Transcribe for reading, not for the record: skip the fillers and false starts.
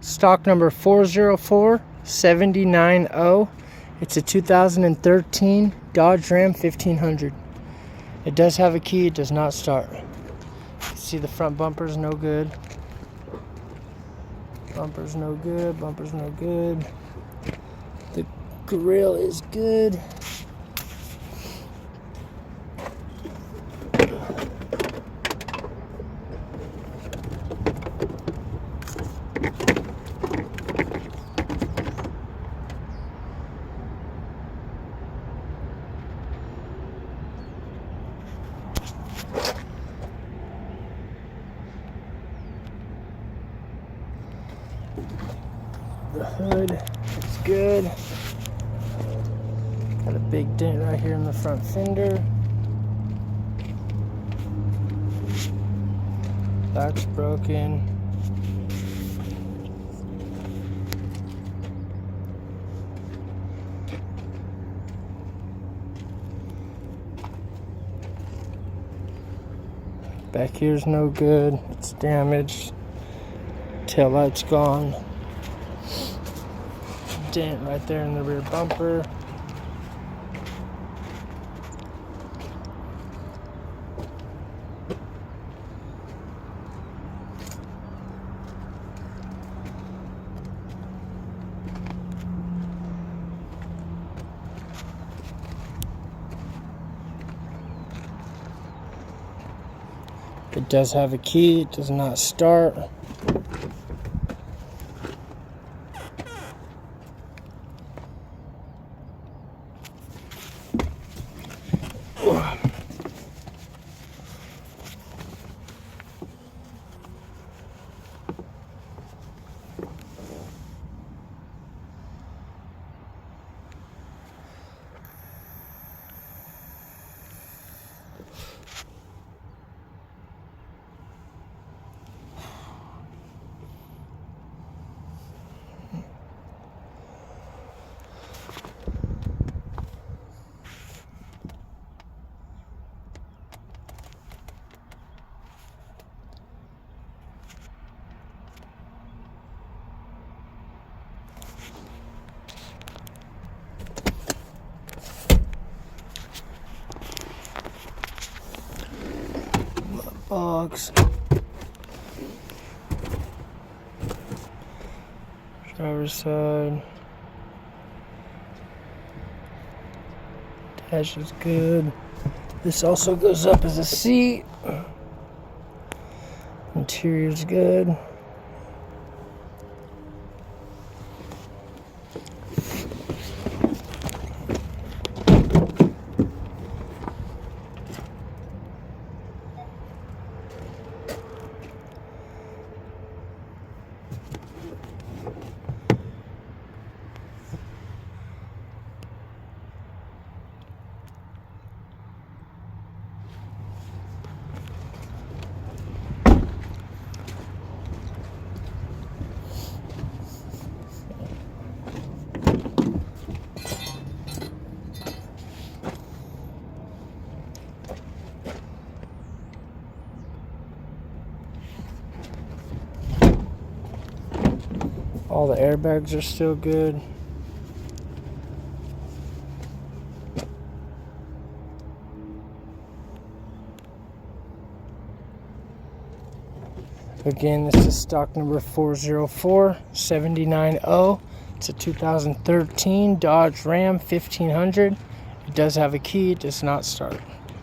Stock number 404790. It's a 2013 Dodge Ram 1500. It does have a key, it does not start. You can see the front bumper's no good. Bumper's no good, bumper's no good. The grill is good. The hood is good. Got a big dent right here in the front fender. Back's broken. Back here's no good. It's damaged. Tail light's gone. Dent right there in the rear bumper. It does have a key, it does not start. Box. Driver's side. Dash is good. This also goes up as a seat. Interior's good. All the airbags are still good. Again, this is stock number 404790. It's a 2013 Dodge Ram 1500. It does have a key, it does not start.